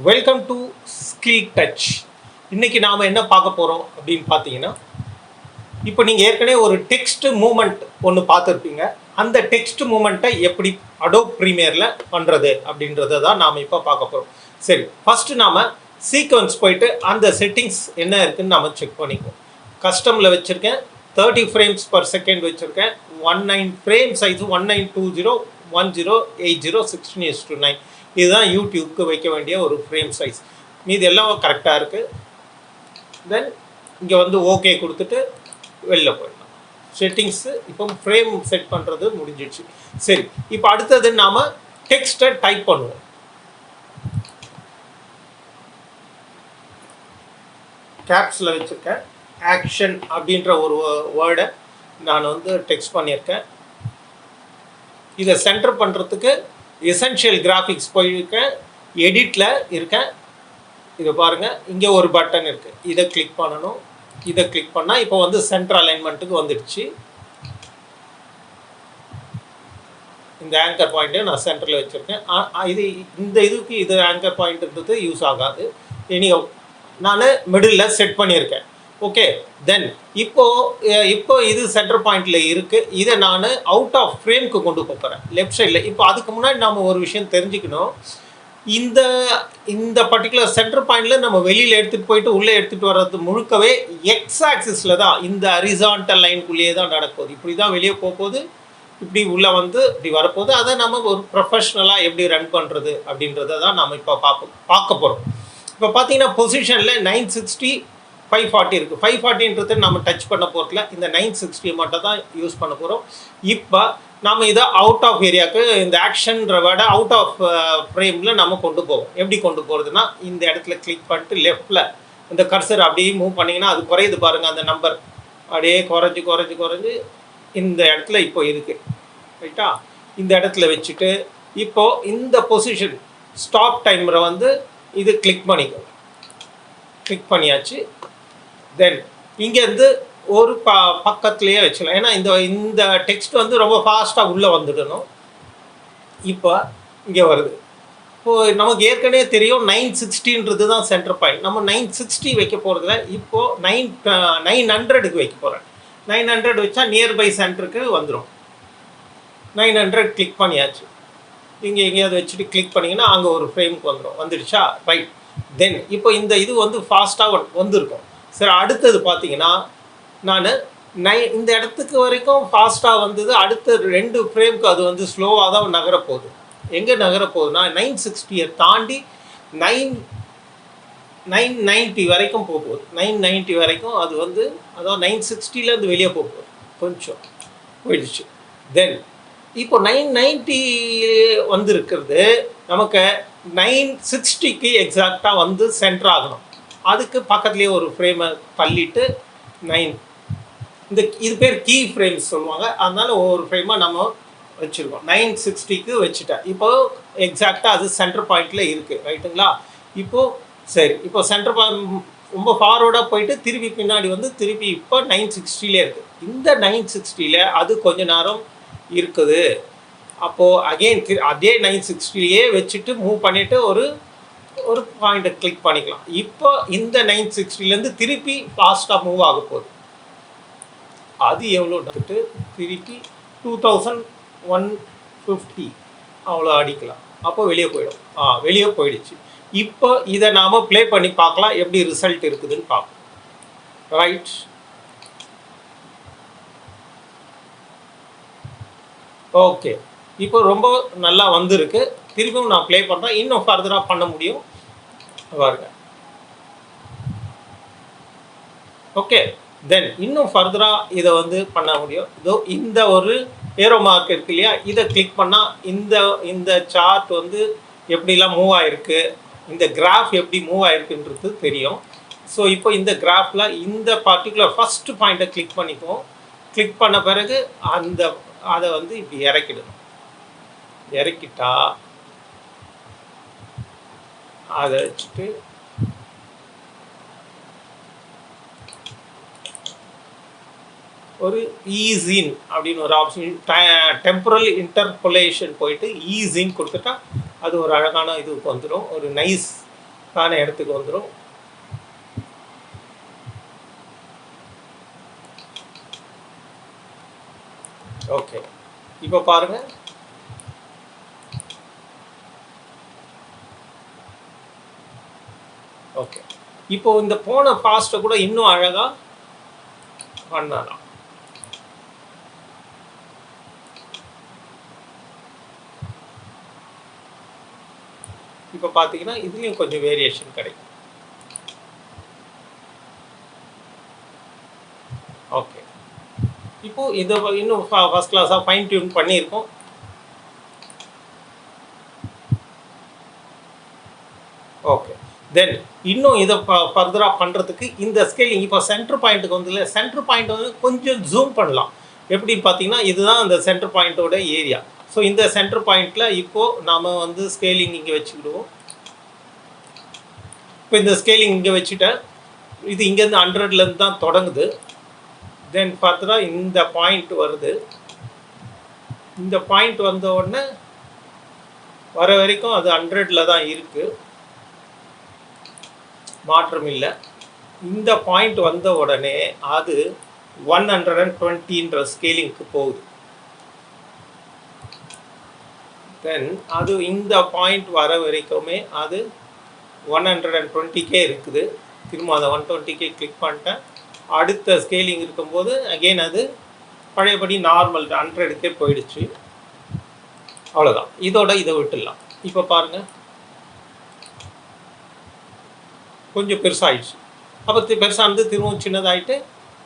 Welcome to skill touch. இன்றைக்கி நாம் என்ன பார்க்க போகிறோம் அப்படின்னு பார்த்தீங்கன்னா, இப்போ நீங்கள் ஏற்கனவே ஒரு டெக்ஸ்ட் மூமெண்ட் ஒன்று பார்த்துருப்பீங்க. அந்த டெக்ஸ்ட் மூமெண்ட்டை எப்படி அடோப் ப்ரீமியரில் பண்ணுறது அப்படின்றத தான் நாம் இப்போ பார்க்க போகிறோம். சரி, ஃபஸ்ட்டு நாம் சீக்வன்ஸ் போயிட்டு அந்த செட்டிங்ஸ் என்ன இருக்குதுன்னு நாம் செக் பண்ணிக்குவோம். கஸ்டமில் வச்சுருக்கேன் 30 frames per second வச்சுருக்கேன். 19 ஃப்ரேம் சைஸு 1920 1080 16:9. இதுதான் யூடியூப்க்கு வைக்க வேண்டிய ஒரு ஃப்ரேம் சைஸ். மீது எல்லாம் கரெக்டாக இருக்குது. தென் இங்கே வந்து ஓகே கொடுத்துட்டு வெளில போயிடலாம். செட்டிங்ஸு இப்போ ஃப்ரேம் செட் பண்ணுறது முடிஞ்சிடுச்சு. சரி, இப்போ அடுத்தது நாம் டெக்ஸ்ட்டை டைப் பண்ணுவோம். கேப்ஸில் வச்சுருக்கேன். ஆக்ஷன் அப்படின்ற ஒரு வேர்டை நான் வந்து டெக்ஸ்ட் பண்ணியிருக்கேன். இதை சென்டர் பண்ணுறதுக்கு எசென்ஷியல் கிராஃபிக்ஸ் போயிருக்கேன். எடிட்டில் இருக்கேன். இதை பாருங்கள், இங்கே ஒரு பட்டன் இருக்குது. இதை கிளிக் பண்ணணும். இதை கிளிக் பண்ணால் இப்போ வந்து சென்டர் அலைன்மெண்ட்டுக்கு வந்துடுச்சு. இந்த ஆங்கர் பாயிண்ட்டை நான் சென்டரில் வச்சுருக்கேன். இந்த இதுக்கு இது ஆங்கர் பாயிண்ட்ன்றது யூஸ் ஆகாது. இனி நான் மிடில் செட் பண்ணியிருக்கேன். ஓகே, தென் இப்போ இது சென்டர் பாயிண்டில் இருக்குது. இதை நான் அவுட் ஆஃப் ஃப்ரேம்க்கு கொண்டு போகிறேன் லெஃப்ட் சைடில். இப்போ அதுக்கு முன்னாடி நம்ம ஒரு விஷயம் தெரிஞ்சுக்கணும். இந்த பர்டிகுலர் சென்டர் பாயிண்டில் நம்ம வெளியில் எடுத்துகிட்டு போயிட்டு உள்ளே எடுத்துகிட்டு வர்றது முழுக்கவே எக்ஸ் ஆக்சிஸில் தான், இந்த ஹரிசான்டல் லைனுக்குள்ளேயே தான் நடக்குது. இப்படி தான் வெளியே போகும்போது, இப்படி உள்ளே வந்து இப்படி வரப்போகுது. அதை நம்ம ஒரு ப்ரொஃபஷ்னலாக எப்படி ரன் பண்ணுறது அப்படின்றத தான் நம்ம இப்போ பார்க்க போகிறோம். இப்போ பார்த்தீங்கன்னா பொசிஷனில் 960 540 இருக்குது. 540ன்றது நம்ம டச் பண்ண போகிறதுல இந்த 960 மட்டும் தான் யூஸ் பண்ண போகிறோம். இப்போ நம்ம இதை அவுட் ஆஃப் ஏரியாவுக்கு இந்த ஆக்ஷன்ற வேர்டை அவுட் ஆஃப் ஃப்ரேமில் நம்ம கொண்டு போவோம். எப்படி கொண்டு போகிறதுனா, இந்த இடத்துல கிளிக் பண்ணிட்டு லெஃப்டில் இந்த கர்சர் அப்படியே மூவ் பண்ணிங்கன்னா அது குறையுது பாருங்கள். அந்த நம்பர் அப்படியே குறைஞ்சி இந்த இடத்துல இப்போ இருக்குது. ரைட்டா? இந்த இடத்துல வச்சுட்டு இப்போது இந்த பொசிஷன் ஸ்டாப் டைமரை வந்து இது கிளிக் பண்ணிக்கோ. கிளிக் பண்ணியாச்சு. தென் இங்கேருந்து ஒரு பக்கத்துலேயே வச்சுக்கலாம். ஏன்னா இந்த டெக்ஸ்ட் வந்து ரொம்ப ஃபாஸ்ட்டாக உள்ளே வந்துடணும். இப்போ இங்கே வருது. இப்போது நமக்கு ஏற்கனவே தெரியும் 960ன்றது தான் சென்டர் பாயிண்ட். நம்ம 960 வைக்க போகிறதுல இப்போது 900க்கு வைக்க போகிறேன். 900 வச்சா நியர்பை சென்டருக்கு வந்துடும். 900 கிளிக் பண்ணியாச்சு. இங்கே எங்கேயாவது வச்சுட்டு கிளிக் பண்ணிங்கன்னா அங்கே ஒரு ஃப்ரேமுக்கு வந்துடுச்சா? ரைட். தென் இப்போ இது வந்து ஃபாஸ்ட்டாக வந்துருக்கும். சரி, அடுத்தது பார்த்தீங்கன்னா நான் இந்த இடத்துக்கு வரைக்கும் ஃபாஸ்ட்டாக வந்தது. அடுத்த 2 ஃப்ரேமுக்கு அது வந்து ஸ்லோவாக தான் நகரப்போகுது. எங்கே நகரப்போகுதுன்னா 960 தாண்டி 990 வரைக்கும் போகுது. 990 வரைக்கும் அது வந்து அதாவது 960லேருந்து வெளியே போகுது. கொஞ்சம் போயிடுச்சு. தென் இப்போ 990 வந்துருக்கிறது நமக்கு 960க்கு எக்ஸாக்டாக வந்து சென்டர் ஆகணும். அதுக்கு பக்கத்துலேயே ஒரு ஃப்ரேமை தள்ளிட்டு இது பேர் கீ ஃப்ரேம்ஸ் சொல்லுவாங்க. அதனால் ஒவ்வொரு ஃப்ரேமாக நம்ம வச்சுருக்கோம். 960க்கு வச்சுட்டேன். இப்போது எக்ஸாக்டாக அது சென்டர் பாயிண்டில் இருக்குது. ரைட்டுங்களா? இப்போது சரி, இப்போ சென்டர் பாயிண்ட் ரொம்ப ஃபார்வர்டாக போயிட்டு திருப்பி பின்னாடி வந்து திருப்பி இப்போ 960லே இருக்குது. இந்த 960ல் அது கொஞ்ச நேரம் இருக்குது. அப்போது அகெயின் அதே 960லேயே வச்சுட்டு மூவ் பண்ணிவிட்டு ஒரு பாயிண்ட்டை கிளிக் பண்ணிக்கலாம். இப்போ இந்த 960லேருந்து திருப்பி ஃபாஸ்ட்டாக மூவ் ஆக போகுது. அது எவ்வளோ திருப்பி 2150 அவ்வளோ அடிக்கலாம். அப்போ வெளியே போயிடும். வெளியே போயிடுச்சு. இப்போ இதை நாம் ப்ளே பண்ணி பார்க்கலாம் எப்படி ரிசல்ட் இருக்குதுன்னு பார்ப்போம். ரைட். ஓகே, இப்போ ரொம்ப நல்லா வந்திருக்கு. திரும்பியும் நான் ப்ளே பண்ணுறேன். இன்னும் ஃபர்தராக பண்ண முடியும் பாருங்க. ஓகே, தென் இன்னும் ஃபர்தராக இதை வந்து பண்ண முடியும். இதோ இந்த ஒரு ஏரோ மார்க் இருக்கு இல்லையா, இதை கிளிக் பண்ணால் இந்த சார்ட் வந்து எப்படிலாம் மூவ் ஆகிருக்கு, இந்த கிராஃப் எப்படி மூவ் ஆகிருக்குன்றது தெரியும். ஸோ இப்போ இந்த கிராஃபில் இந்த பர்டிகுலர் ஃபஸ்ட்டு பாயிண்ட்டை கிளிக் பண்ணிக்குவோம். கிளிக் பண்ண பிறகு அதை வந்து இப்படி இறக்கிடணும். இறக்கிட்டா அதை வச்சுட்டு ஒரு ஈஸின் அப்படின்னு ஒரு ஆப்ஷன், டெம்பரல் இன்டர்போலேஷன் போயிட்டு ஈஸின்னு கொடுத்துட்டா அது ஒரு அழகான இதுக்கு வந்துடும். ஒரு நைஸ் தானே இடத்துக்கு வந்துடும். ஓகே, இப்போ பாருங்க. ஓகே, இப்போ இந்த போன பாஸ்ட்டை கூட இன்னும் அழகா பண்ணலாம். இப்போ பார்த்தீங்கன்னா இதுலேயும் கொஞ்சம் வேரியேஷன் கிடைக்கும். ஓகே, இப்போ இதை இன்னும் ஃபர்ஸ்ட் கிளாஸாக ஃபைன் டியூன் பண்ணியிருக்கோம். ஓகே, தென் இன்னும் இதை ஃபர்தராக பண்ணுறதுக்கு இந்த ஸ்கேலிங் இப்போ சென்டர் பாயிண்ட்டுக்கு வந்து இல்லை, சென்டர் பாயிண்ட் வந்து கொஞ்சம் ஜூம் பண்ணலாம். எப்படின்னு பார்த்தீங்கன்னா இதுதான் அந்த சென்டர் பாயிண்ட்டோட ஏரியா. ஸோ இந்த சென்டர் பாயிண்ட்டில் இப்போது நாம் வந்து ஸ்கேலிங் இங்கே வச்சுக்கிடுவோம். இப்போ இந்த ஸ்கேலிங் இங்கே வச்சுட்டேன். இது இங்கேருந்து 100லேருந்து தான் தொடங்குது. தென் ஃபர்தராக இந்த பாயிண்ட் வருது. இந்த பாயிண்ட் வந்த உடனே வர வரைக்கும் அது 100ல் தான் இருக்குது, மாற்றம் இல்லை. இந்த பாயிண்ட் வந்த உடனே அது 120ன்ற ஸ்கேலிங்க்கு போகுது. தென் அது இந்த பாயிண்ட் வர வரைக்குமே அது 120K இருக்குது. திரும்ப அதை 120K கிளிக் பண்ணிட்டேன். அடுத்த ஸ்கேலிங் இருக்கும்போது அகெயின் அது பழையபடி நார்மல் 100K போயிடுச்சு. அவ்வளோதான், இதோட இதை விட்டுடலாம். இப்போ பாருங்கள், கொஞ்சம் பெருசாகிடுச்சு. அப்போ பெருசானது திரும்பவும் சின்னதாகிட்டு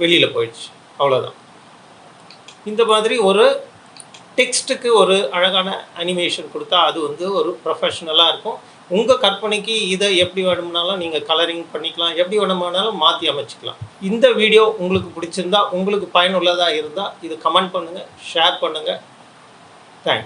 வெளியில் போயிடுச்சு. அவ்வளோதான். இந்த மாதிரி ஒரு டெக்ஸ்ட்டுக்கு ஒரு அழகான அனிமேஷன் கொடுத்தா அது வந்து ஒரு ப்ரொஃபஷ்னலாக இருக்கும். உங்கள் கற்பனைக்கு இதை எப்படி வேணும்னாலும் நீங்கள் கலரிங் பண்ணிக்கலாம், எப்படி வேணுமானாலும் மாற்றி அமைச்சிக்கலாம். இந்த வீடியோ உங்களுக்கு பிடிச்சிருந்தா, உங்களுக்கு பயனுள்ளதாக இருந்தால் இதை கமெண்ட் பண்ணுங்கள், ஷேர் பண்ணுங்கள். தேங்க்ஸ்.